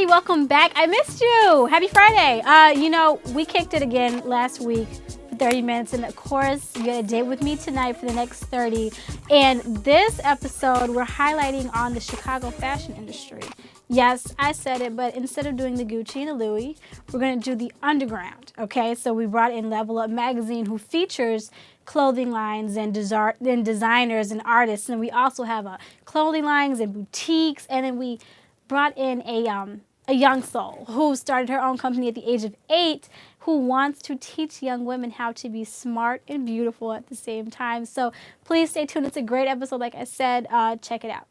everybody, welcome back. I missed you. Happy Friday. We kicked it again last week for 30 minutes, and of course, you get a date with me tonight for the next 30. And this episode, we're highlighting on the Chicago fashion industry. Yes, I said it, but instead of doing the Gucci and the Louis, we're going to do the underground, okay? So we brought in Level Up Magazine, who features clothing lines and designers and artists. And we also have clothing lines and boutiques, and then we brought in a young soul who started her own company at the age of 8, who wants to teach young women how to be smart and beautiful at the same time. So please stay tuned. It's a great episode. Like I said, check it out.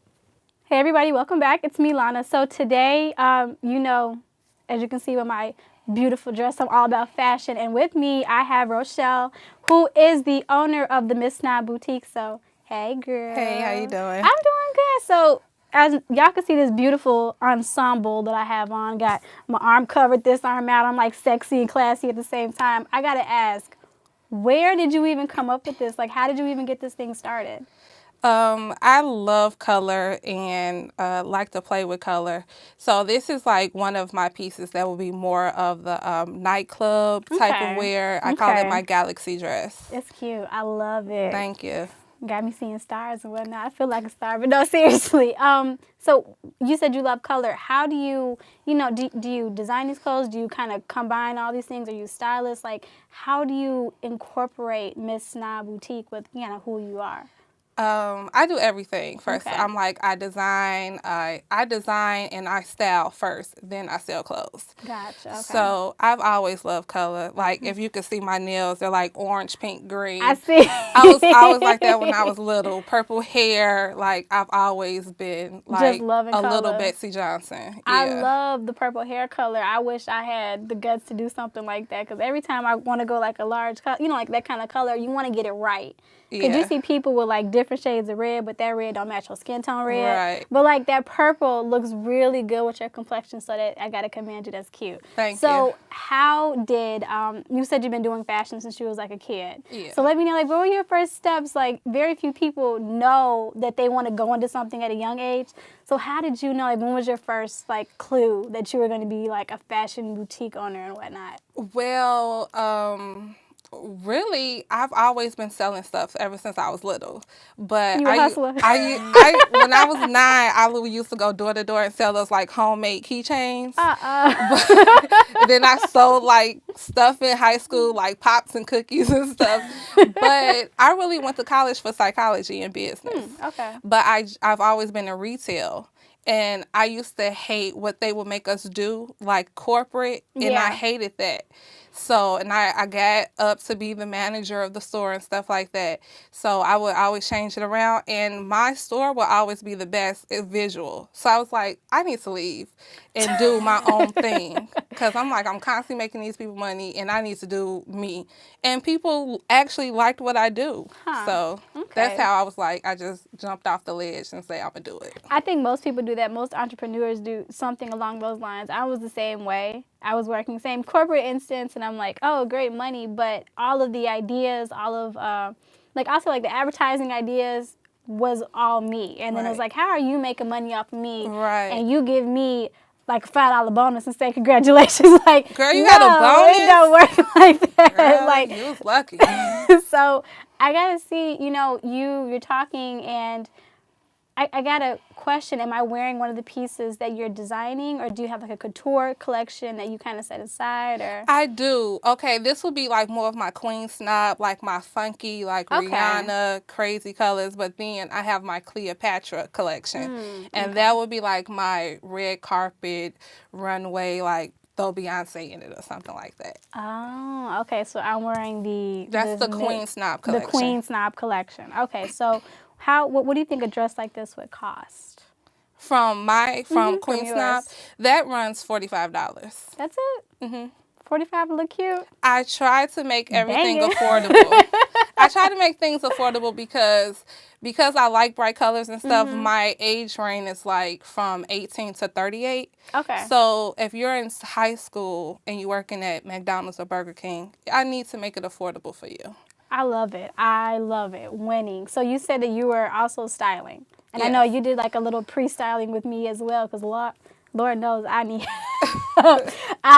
Hey everybody, welcome back. It's me, Lana. So today, as you can see with my beautiful dress, I'm all about fashion. And with me, I have Rochelle, who is the owner of the Miss Snob Boutique. So, hey girl. Hey, how you doing? I'm doing good. So, as y'all can see this beautiful ensemble that I have on, got my arm covered, this arm out. I'm like sexy and classy at the same time. I gotta ask, where did you even come up with this? Like, how did you even get this thing started? I love color and like to play with color. So this is like one of my pieces that will be more of the nightclub type of wear. I call it my galaxy dress. It's cute. I love it. Thank you. Got me seeing stars and whatnot. I feel like a star, but no, seriously. So you said you love color. How do you, do you design these clothes? Do you kind of combine all these things? Are you stylists? Like, how do you incorporate Miss Snob Boutique with, who you are? I do everything first. Okay. I'm like, I design and I style first, then I sell clothes. Gotcha. Okay. So I've always loved color. Like, if you could see my nails, they're like orange, pink, green. I see. I was like that when I was little. Purple hair. Like, I've always been like just loving a color. little Betsy Johnson. Yeah. I love the purple hair color. I wish I had the guts to do something like that, because every time I want to go like a large color, like that kind of color, you want to get it right. Because you see people with like different shades of red, but that red don't match your skin tone red. Right. But like that purple looks really good with your complexion, so that I got to commend you. That's cute. Thank you. So how did, you said you've been doing fashion since you was like a kid. Yeah. So let me know, like, what were your first steps? Like, very few people know that they want to go into something at a young age. So how did you know, like, when was your first like clue that you were going to be like a fashion boutique owner and whatnot? Well, really, I've always been selling stuff ever since I was little. But You a hustler. when I was 9, I used to go door to door and sell those like homemade keychains. Then I sold like stuff in high school, like pops and cookies and stuff. But I really went to college for psychology and business. Okay. But I've always been in retail. And I used to hate what they would make us do, like corporate, and I hated that. So, and I got up to be the manager of the store and stuff like that. So I would always change it around, and my store will always be the best at visual. So I was like, I need to leave and do my own thing, because I'm like, I'm constantly making these people money, and I need to do me. And people actually liked what I do. So that's how I was like, I just jumped off the ledge and say, I'm going to do it. I think most people do that. Most entrepreneurs do something along those lines. I was the same way. I was working the same corporate instance, and I'm like, oh, great money, but all of the ideas, all of, also like the advertising ideas was all me. And then it was like, how are you making money off of me? Right. And you give me like a $5 bonus and say congratulations. Like, girl, you got a bonus? It don't work like that. Girl, like, you was lucky. So I gotta see, you're talking, and I got a question. Am I wearing one of the pieces that you're designing, or do you have like a couture collection that you kind of set aside? Or I do. Okay, this will be like more of my queen snob, like my funky, like Rihanna, crazy colors. But then I have my Cleopatra collection. And that would be like my red carpet, runway, like throw Beyonce in it or something like that. Oh, okay. So I'm wearing That's the queen snob collection. The queen snob collection. Okay, so what do you think a dress like this would cost? From Queen Snob, that runs $45. That's it? $45 to look cute? I try to make everything affordable. I try to make things affordable because I like bright colors and stuff. My age range is like from 18 to 38. Okay. So if you're in high school and you're working at McDonald's or Burger King, I need to make it affordable for you. I love it. I love it. Winning. So you said that you were also styling. And I know you did like a little pre-styling with me as well, because Lord knows I need.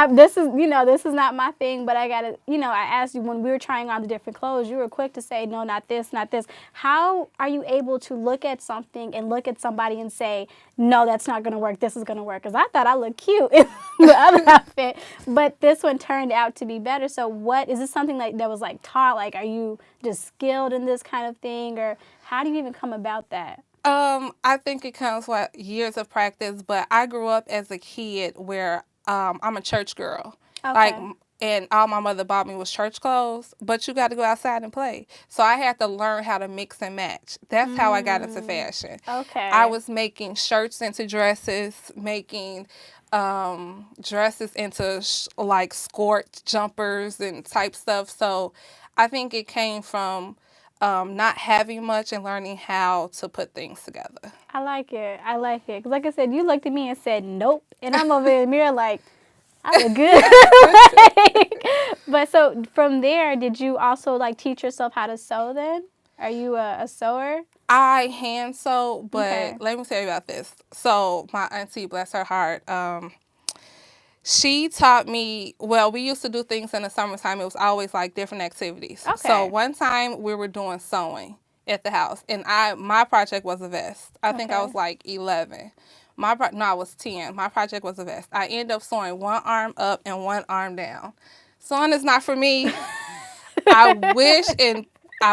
This is not my thing, but I gotta, I asked you when we were trying on the different clothes, you were quick to say, no, not this, not this. How are you able to look at something and look at somebody and say, no, that's not gonna work, this is gonna work? Because I thought I looked cute in the other outfit, but this one turned out to be better. So is this something that was like taught? Like, are you just skilled in this kind of thing, or how do you even come about that? I think it comes with years of practice, but I grew up as a kid where I'm a church girl. Like, Okay. and all my mother bought me was church clothes, but you got to go outside and play. So I had to learn how to mix and match. That's how I got into fashion. Okay. I was making shirts into dresses, making dresses into like skirt jumpers and type stuff. So I think it came from not having much and learning how to put things together. I like it. I like it. 'Cause like I said, you looked at me and said, nope. And I'm over in the mirror like, I look good. But so from there, did you also like teach yourself how to sew then? Are you a sewer? I hand sew, but Okay. let me tell you about this. So my auntie, bless her heart, she taught me, well, we used to do things in the summertime. It was always like different activities. Okay. So one time we were doing sewing at the house, and my project was a vest. I think I Okay. was like 11. No, I was 10. My project was a vest. I ended up sewing one arm up and one arm down. Sewing is not for me. I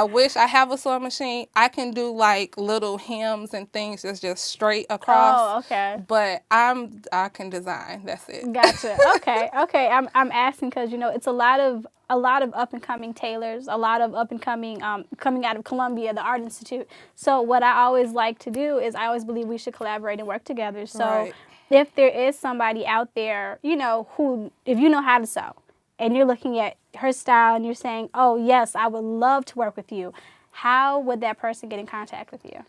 wish I have a sewing machine. I can do like little hems and things that's just straight across. Oh, okay. But I can design. That's it. Gotcha. Okay. Okay. I'm asking because it's a lot of up and coming tailors, a lot of up and coming coming out of Columbia, the Art Institute. So what I always like to do is I always believe we should collaborate and work together. So Right. if there is somebody out there, who if you know how to sew, and you're looking at her style and you're saying, oh yes, I would love to work with you, how would that person get in contact with you?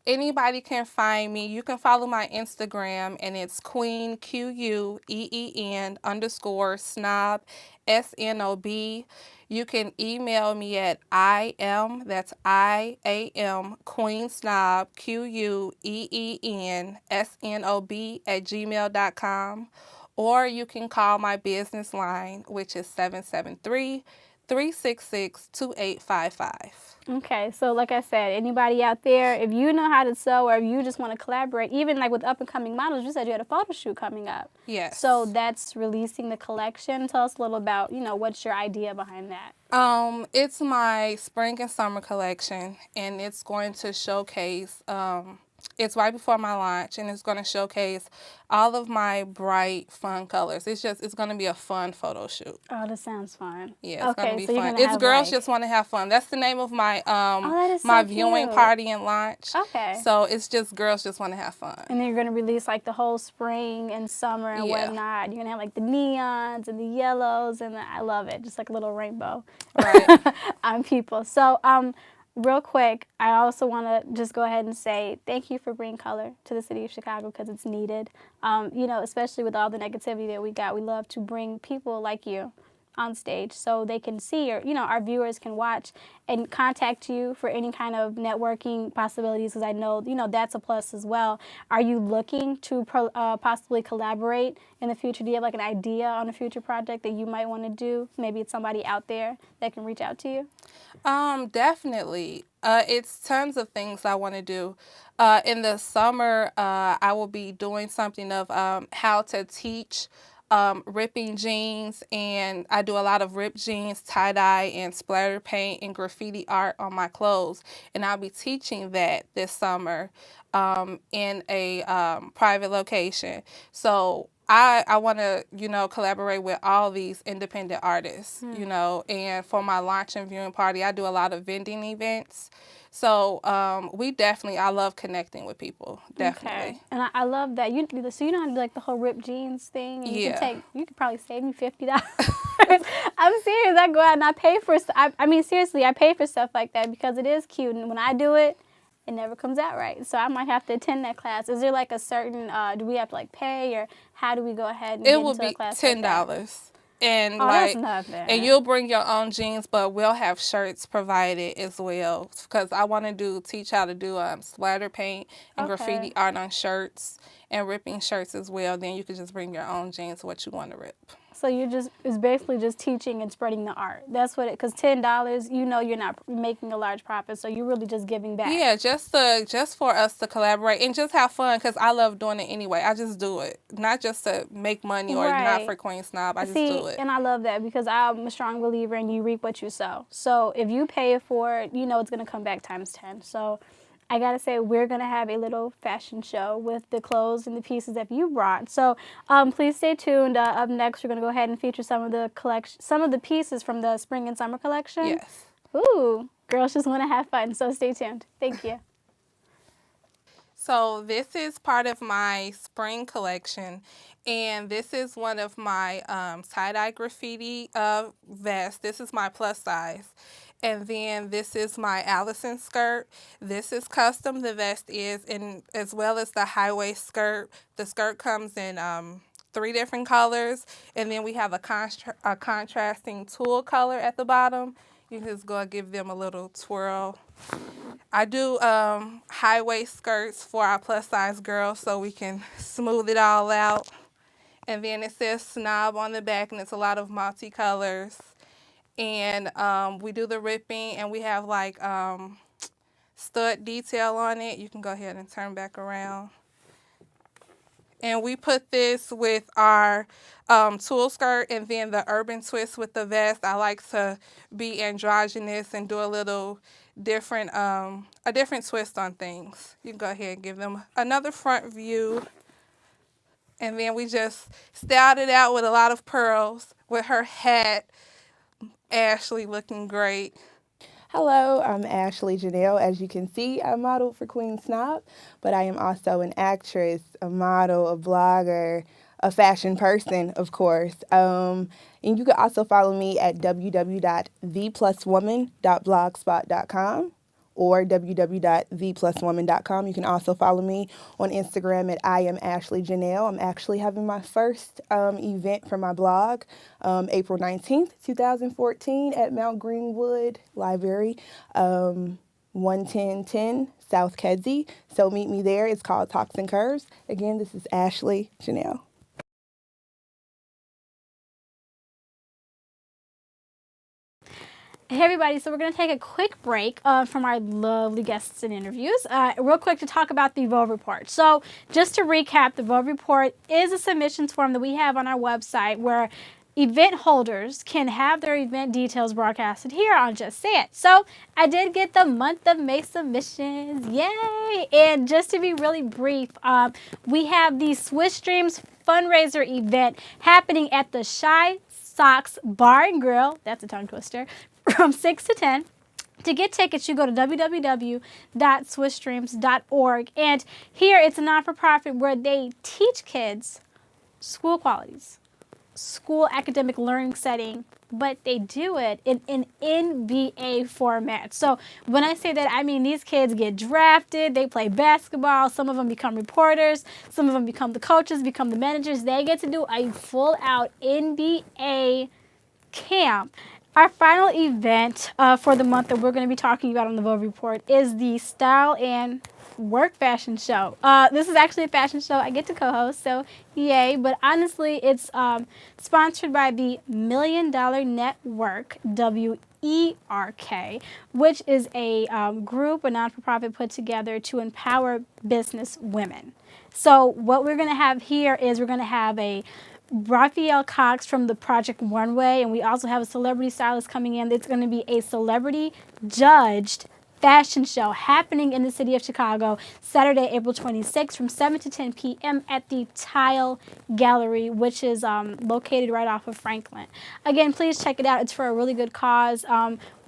Anybody can find me. You can follow my Instagram, and it's Queen QUEEN _ snob SNOB. You can email me at that's IAM Queen Snob QUEEN SNOB @gmail.com, or you can call my business line, which is 773-366-2855. Okay, so like I said, anybody out there, if you know how to sew or if you just want to collaborate, even like with up and coming models, you said you had a photo shoot coming up. Yes. So that's releasing the collection. Tell us a little about, what's your idea behind that? It's my spring and summer collection, and it's going to showcase, it's right before my launch, and it's going to showcase all of my bright, fun colors. It's going to be a fun photo shoot. Oh, that sounds fun. Yeah, it's going to be so fun. It's Girls Just Want to Have Fun. That's the name of my that is my so viewing cute. party and launch. Okay. So it's just Girls Just Want to Have Fun. And then you're going to release like the whole spring and summer and whatnot. You're going to have like the neons and the yellows, and I love it. Just like a little rainbow. Right. On people. So, real quick, I also want to just go ahead and say thank you for bringing color to the city of Chicago because it's needed. Especially with all the negativity that we got, we love to bring people like you on stage so they can see, or our viewers can watch and contact you for any kind of networking possibilities, because I know that's a plus as well. Are you looking to possibly collaborate in the future? Do you have like an idea on a future project that you might want to do? Maybe it's somebody out there that can reach out to you. Definitely. It's tons of things I want to do. In the summer, I will be doing something of how to teach ripping jeans, and I do a lot of ripped jeans, tie-dye, and splatter paint and graffiti art on my clothes, and I'll be teaching that this summer in a private location. So I want to, collaborate with all these independent artists, and for my launch and viewing party, I do a lot of vending events. So I love connecting with people, definitely. Okay. And I love that. So you know how to do like the whole ripped jeans thing? And you could probably save me $50. I'm serious. I go out and I pay for stuff. I mean, seriously, I pay for stuff like that because it is cute. And when I do it, it never comes out right. So I might have to attend that class. Is there like a certain, do we have to like pay, or how do we go ahead and get into a class? It will be $10. And that's not bad. And you'll bring your own jeans, but we'll have shirts provided as well, because I want to teach how to do splatter paint and graffiti art on shirts and ripping shirts as well. Then you can just bring your own jeans, what you want to rip. So it's basically just teaching and spreading the art. That's what because $10, you're not making a large profit, so you're really just giving back. Yeah, just for us to collaborate and just have fun, because I love doing it anyway. I just do it, not just to make money or not for Queen Snob. I just do it. And I love that because I'm a strong believer in you reap what you sow. So if you pay it for it, it's going to come back times 10. So I got to say, we're going to have a little fashion show with the clothes and the pieces that you brought. So please stay tuned. Up next, we're going to go ahead and feature some of the pieces from the spring and summer collection. Yes. Ooh, girls just want to have fun. So stay tuned. Thank you. So this is part of my spring collection, and this is one of my tie-dye graffiti vests. This is my plus size. And then this is my Allison skirt. This is custom, the vest is, and as well as the high-waist skirt. The skirt comes in 3 different colors, and then we have a contrasting tulle color at the bottom. You can just go and give them a little twirl. I do high-waist skirts for our plus-size girls so we can smooth it all out. And then it says Snob on the back, and it's a lot of multicolors. And we do the ripping, and we have like stud detail on it. You can go ahead and turn back around. And we put this with our tulle skirt and then the urban twist with the vest. I like to be androgynous and do a little different, a different twist on things. You can go ahead and give them another front view. And then we just styled it out with a lot of pearls with her hat. Ashley looking great. Hello, I'm Ashley Janelle. As you can see, I modeled for Queen Snob, but I am also an actress, a model, a blogger, a fashion person, of course. And you can also follow me at www.thepluswoman.blogspot.com or www.thepluswoman.com. You can also follow me on Instagram at I am Ashley Janelle. I'm actually having my first event for my blog April 19th, 2014 at Mount Greenwood Library, 11010 South Kedzie. So meet me there. It's called Talks and Curves. Again, this is Ashley Janelle. Hey everybody, so we're going to take a quick break from our lovely guests and interviews real quick to talk about the Vogue Report. So just to recap, the Vogue Report is a submissions form that we have on our website where event holders can have their event details broadcasted here on Just Say It. So I did get the month of May submissions, yay! And just to be really brief, we have the Swiss Dreams fundraiser event happening at the Shy Socks Bar and Grill, that's a tongue twister, from 6 to 10. To get tickets, you go to www.swissdreams.org. And here it's a non-for-profit where they teach kids school qualities, school academic learning setting, but they do it in an NBA format. So when I say that, I mean these kids get drafted, they play basketball, some of them become reporters, some of them become the coaches, become the managers. They get to do a full-out NBA camp. Our final event for the month that we're going to be talking about on the Vogue Report is the Style and Work Fashion Show. This is actually a fashion show I get to co-host, so yay. But honestly, it's sponsored by the $1 Million Network, WERK, which is a group, a non-for-profit put together to empower business women. So what we're going to have here is we're going to have a Raphael Cox from the Project One Way, and we also have a celebrity stylist coming in. It's going to be a celebrity judged fashion show happening in the city of Chicago, Saturday, April 26th from 7 to 10 p.m. at the Tile Gallery, which is located right off of Franklin. Again, please check it out. It's for a really good cause.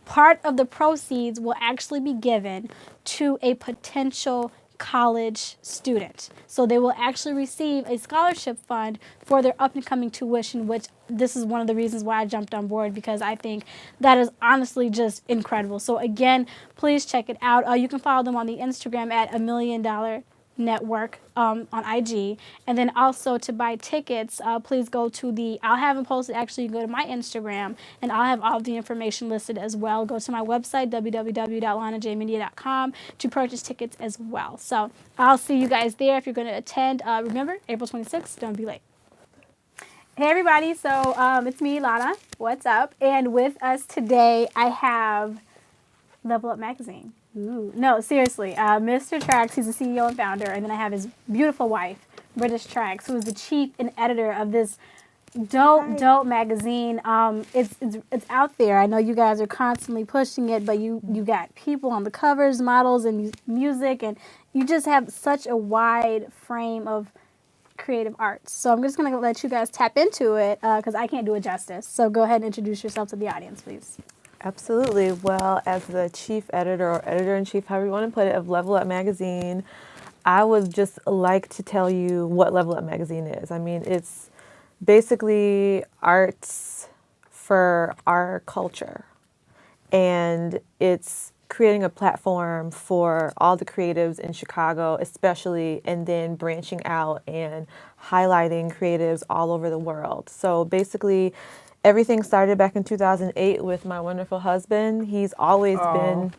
Part of the proceeds will actually be given to a potential college student. So they will actually receive a scholarship fund for their up-and-coming tuition, which this is one of the reasons why I jumped on board, because I think that is honestly just incredible. So again, please check it out. You can follow them on the Instagram at $1 Million Network on IG. And then also to buy tickets, please go to I'll have them posted, actually go to my Instagram, and I'll have all the information listed as well. Go to my website, www.lanajmedia.com, to purchase tickets as well. So I'll see you guys there if you're going to attend. Remember, April 26th, don't be late. Hey everybody, so it's me, Lana. What's up? And with us today, I have Level Up Magazine. Ooh. No, seriously, Mr. Trax, he's the CEO and founder, and then I have his beautiful wife, British Trax, who is the chief and editor of this dope magazine. It's out there. I know you guys are constantly pushing it, but you got people on the covers, models, and music, and you just have such a wide frame of creative arts. So I'm just going to let you guys tap into it because I can't do it justice. So go ahead and introduce yourself to the audience, please. Absolutely. Well, as the chief editor or editor-in-chief, however you want to put it, of Level Up Magazine, I would just like to tell you what Level Up Magazine is. I mean, it's basically arts for our culture. And it's creating a platform for all the creatives in Chicago, especially, and then branching out and highlighting creatives all over the world. So basically, everything started back in 2008 with my wonderful husband. He's always been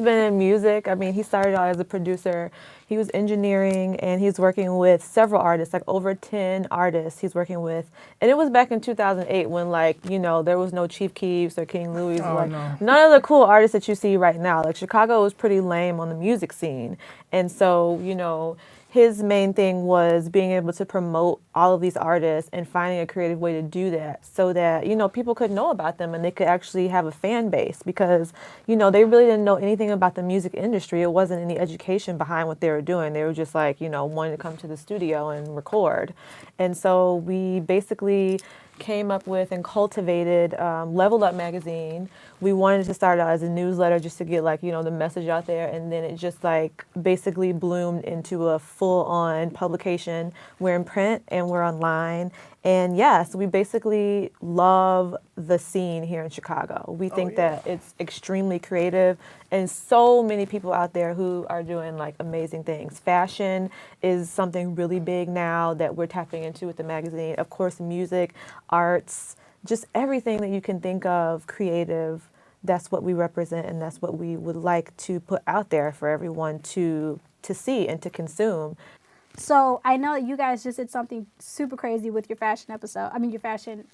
in music. I mean, he started out as a producer. He was engineering, and he's working with several artists, like over 10 artists he's working with. And it was back in 2008 when, like, you know, there was no Chief Keefs or King Louis. None of the cool artists that you see right now. Like, Chicago was pretty lame on the music scene. And so, you know, his main thing was being able to promote all of these artists and finding a creative way to do that so that, you know, people could know about them and they could actually have a fan base because, you know, they really didn't know anything about the music industry. It wasn't any education behind what they were doing. They were just like, you know, wanting to come to the studio and record. And so we basically came up with and cultivated Leveled Up Magazine. We wanted to start out as a newsletter just to get, like, you know, the message out there, and then it just, like, basically bloomed into a full-on publication. We're in print and we're online, and yes, we basically love the scene here in Chicago. We think that it's extremely creative, and so many people out there who are doing, like, amazing things. Fashion is something really big now that we're tapping into with the magazine. Of course, music, arts, just everything that you can think of creative. That's what we represent, and that's what we would like to put out there for everyone to see and to consume. So I know that you guys just did something super crazy with your fashion episode. I mean, your fashion.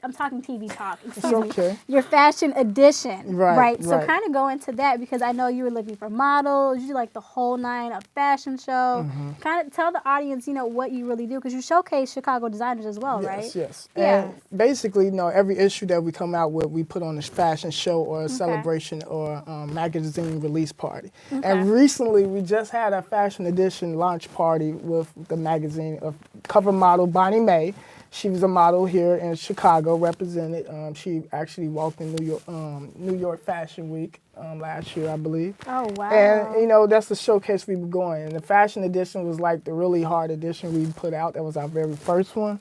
I'm talking TV talk. Excuse me. Your fashion edition, right? So kind of go into that because I know you were looking for models. You do like the whole nine of fashion show. Kind of tell the audience, you know, what you really do because you showcase Chicago designers as well, right? Yes. And basically, you know, every issue that we come out with, we put on a fashion show or a celebration or magazine release party. And recently, we just had a fashion edition launch party with the magazine of cover model Bonnie Mae. She was a model here in Chicago, represented. She actually walked in New York Fashion Week last year, I believe. Oh, wow. And, you know, that's the showcase we were going. And the fashion edition was like the really hard edition we put out. That was our very first one.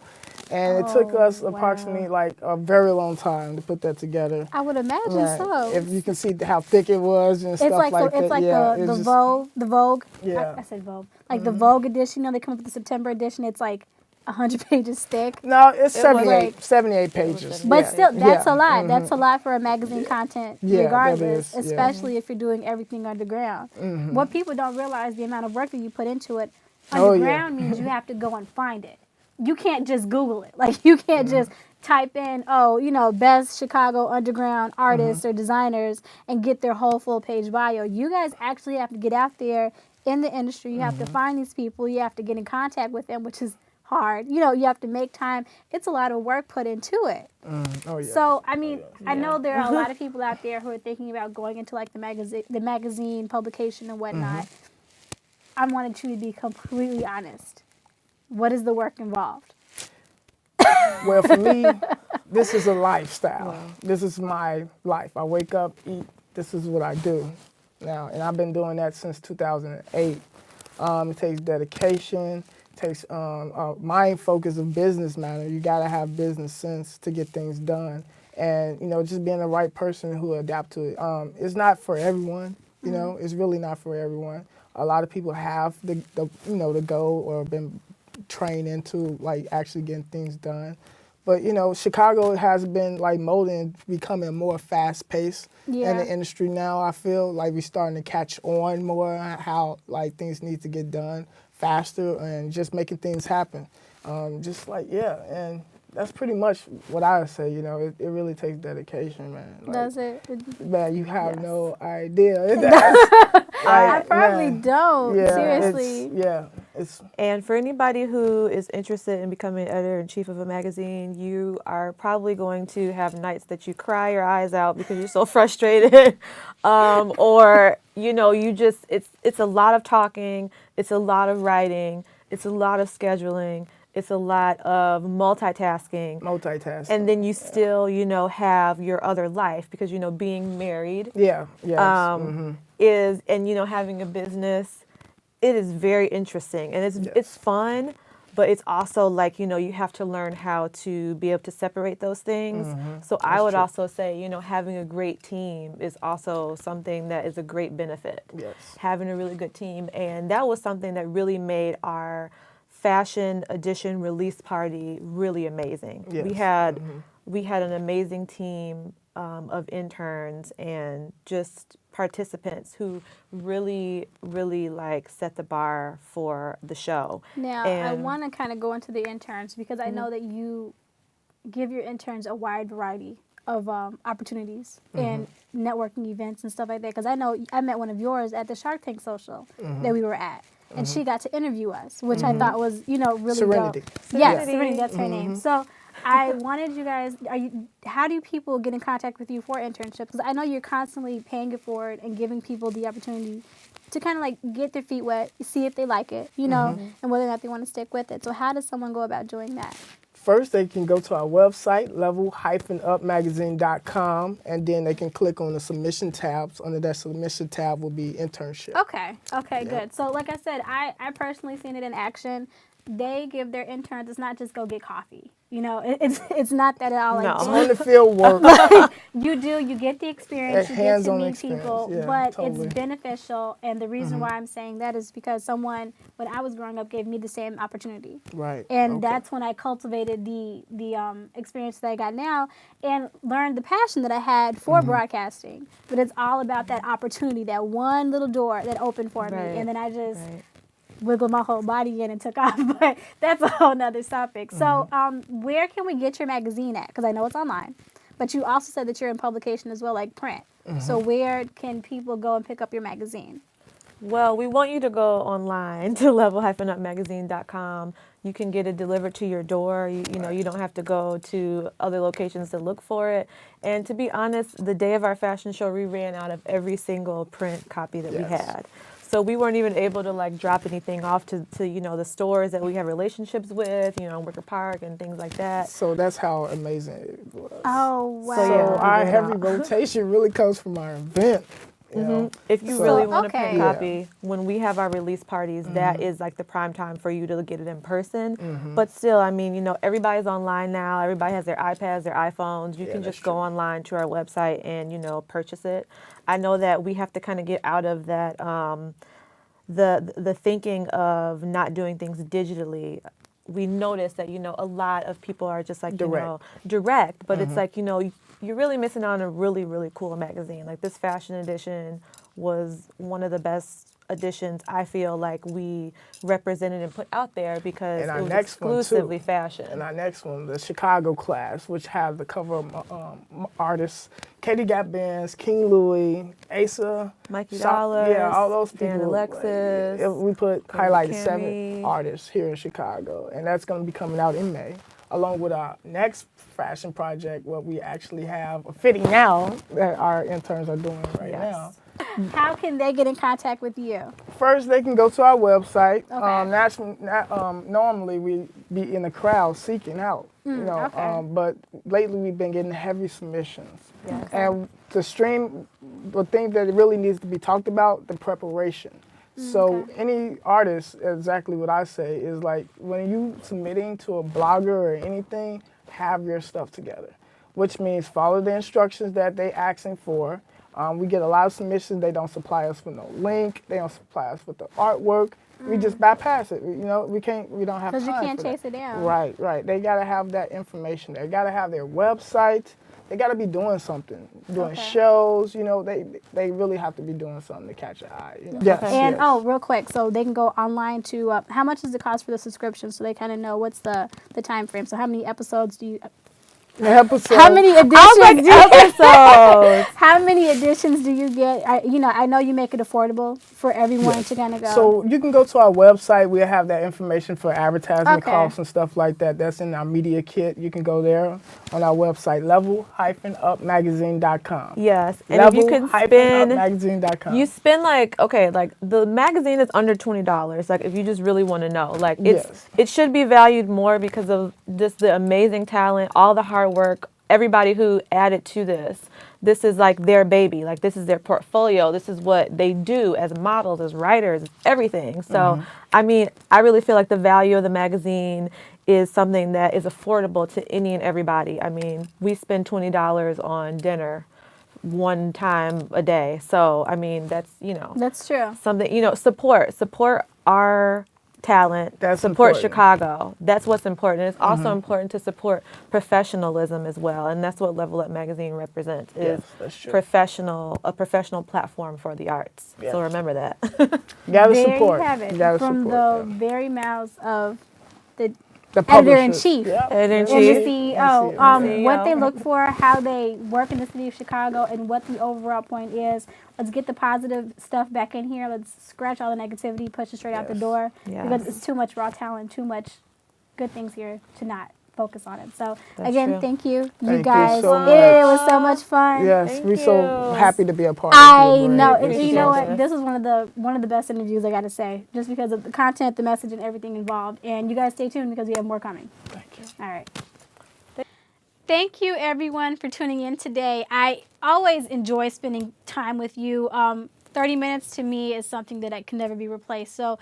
And it took us approximately like a very long time to put that together. I would imagine so. If you can see how thick it was and stuff like that. It's like the Vogue. Yeah. I said Vogue. Like the Vogue edition, you know, they come up with the September edition. It's like 100 pages thick. No, it's 78 pages. But still, that's a lot. That's a lot for a magazine content, regardless, that is, especially if you're doing everything underground. What people don't realize, the amount of work that you put into it. Underground means you have to go and find it. You can't just Google it. Like, you can't just type in, best Chicago underground artists or designers and get their whole full page bio. You guys actually have to get out there in the industry. You have to find these people. You have to get in contact with them, which is hard. You know, you have to make time. It's a lot of work put into it. So, I mean, I know there are a lot of people out there who are thinking about going into like the magazine publication and whatnot. I wanted you to be completely honest. What is the work involved? Well, for me, this is a lifestyle. Wow. This is my life. I wake up, eat. This is what I do now, and I've been doing that since 2008. It takes dedication. Takes mind focus of business matter. You gotta have business sense to get things done, and you know, just being the right person who adapt to it. It's not for everyone, you know. It's really not for everyone. a lot of people have the goal or been trained into like actually getting things done. But Chicago has been like molding, becoming more fast paced in the industry now. I feel like we're starting to catch on more how like things need to get done faster and just making things happen. And that's pretty much what I would say. It really takes dedication, man. Like, Does it? Man, you have Yes. no idea. I probably man, don't. yeah, Seriously. It's And for anybody who is interested in becoming editor-in-chief of a magazine, you are probably going to have nights that you cry your eyes out because you're so frustrated. Or, it's a lot of talking, it's a lot of writing, it's a lot of scheduling, it's a lot of multitasking. And then you still, have your other life because, being married is, and, having a business, it is very interesting and it's fun, but it's also like, you have to learn how to be able to separate those things. So I would also say, having a great team is also something that is a great benefit. Yes. Having a really good team. And that was something that really made our fashion edition release party really amazing. Yes. We had an amazing team of interns and just participants who really, really like set the bar for the show. Now, I want to kind of go into the interns because I know that you give your interns a wide variety of opportunities and networking events and stuff like that. Because I know I met one of yours at the Shark Tank social that we were at. And she got to interview us, which I thought was, really Serenity. dope. Yes, Serenity, that's her name. So I wanted you guys, how do people get in contact with you for internships? Because I know you're constantly paying it forward and giving people the opportunity to kind of like get their feet wet, see if they like it, and whether or not they want to stick with it. So how does someone go about doing that? First, they can go to our website, level-upmagazine.com, and then they can click on the submission tabs. Under that submission tab will be internship. Okay, good. So like I said, I personally seen it in action. They give their interns, it's not just go get coffee. It's not that at all. No. It's on the field work. You get the experience, you get to meet people, but totally. it's beneficial. And the reason why I'm saying that is because someone, when I was growing up, gave me the same opportunity. Right. And that's when I cultivated the experience that I got now and learned the passion that I had for broadcasting. But it's all about that opportunity, that one little door that opened for me. And then I just wiggled my whole body in and took off, but that's a whole nother topic. So where can we get your magazine at? Because I know it's online, but you also said that you're in publication as well, like print. So where can people go and pick up your magazine? Well, we want you to go online to level-upmagazine.com. You can get it delivered to your door. You don't have to go to other locations to look for it. And to be honest, the day of our fashion show, we ran out of every single print copy that we had. So we weren't even able to like drop anything off to the stores that we have relationships with, Wicker Park and things like that. So that's how amazing it was. Oh, wow. So our heavy rotation really comes from our event. If you really want a print copy, when we have our release parties, that is like the prime time for you to get it in person. But still, everybody's online now. Everybody has their iPads, their iPhones. You can just go online to our website and, purchase it. I know that we have to kind of get out of that, the thinking of not doing things digitally. We notice that, a lot of people are just like, direct, but it's like, you're really missing out on a really, really cool magazine. Like this fashion edition was one of the best editions I feel like we represented and put out there because it was exclusively fashion. And our next one, the Chicago class, which have the cover of artists, Katie Gap Bands, King Louis, Asa, Mikey Dollars, all those people. Dan Alexis, we highlighted Kimmy. 7 artists here in Chicago, and that's going to be coming out in May, along with our next fashion project, what we actually have a fitting now that our interns are doing right now. How can they get in contact with you? First, they can go to our website. Okay. Normally, we be in the crowd seeking out, but lately we've been getting heavy submissions. Yes. And the thing that really needs to be talked about, the preparation. So any artist, exactly what I say, is like when you submitting to a blogger or anything, have your stuff together, which means follow the instructions that they asking for. We get a lot of submissions. They don't supply us with no link. They don't supply us with the artwork. We just bypass it. We don't have time for that. Because you can't chase it down. Right. They got to have that information. They got to have their website. They got to be doing something, doing shows. They really have to be doing something to catch your eye. Yes. And real quick, so they can go online to. How much does it cost for the subscription? So they kind of know what's the time frame. So how many episodes do you? How many editions? How many editions do you get? I know you make it affordable for everyone to kind of go. So you can go to our website. We'll have that information for advertising costs and stuff like that. That's in our media kit. You can go there on our website, level-upmagazine.com. Yes, and if you can spend, upmagazine.com. you spend like the magazine is under $20. Like if you just really want to know, like it should be valued more because of just the amazing talent, all the hard work, everybody who added to this. This is like their baby. Like this is their portfolio. This is what they do as models, as writers, everything. So, I mean, I really feel like the value of the magazine is something that is affordable to any and everybody. I mean, we spend $20 on dinner one time a day. So, I mean, that's, That's true. Something, support our talent, support Chicago. That's what's important. It's also important to support professionalism as well, and that's what Level Up Magazine represents, is a professional platform for the arts. So remember that. You gotta there support. You have it. From the very mouths of the editor-in-chief and the CEO, what they look for, how they work in the city of Chicago, and what the overall point is. Let's get the positive stuff back in here. Let's scratch all the negativity, push it straight out the door. Because it's too much raw talent, too much good things here to not focus on it. So again, thank you, you guys. So it was so much fun. Yes, we're so happy to be a part of it. I know. You know what? This is one of the best interviews, I got to say, just because of the content, the message, and everything involved. And you guys stay tuned because we have more coming. Thank you. All right. Thank you, everyone, for tuning in today. I always enjoy spending time with you. 30 minutes to me is something that can never be replaced. So,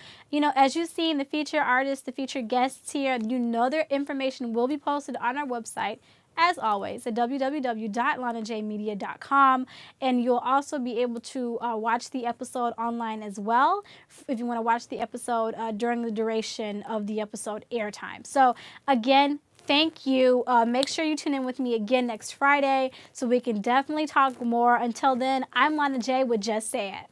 as you've seen, the featured artists, the featured guests here, their information will be posted on our website, as always, at www.lanajmedia.com. And you'll also be able to watch the episode online as well, if you want to watch the episode during the duration of the episode airtime. So, again, thank you. Make sure you tune in with me again next Friday so we can definitely talk more. Until then, I'm Lana J with Just Say It.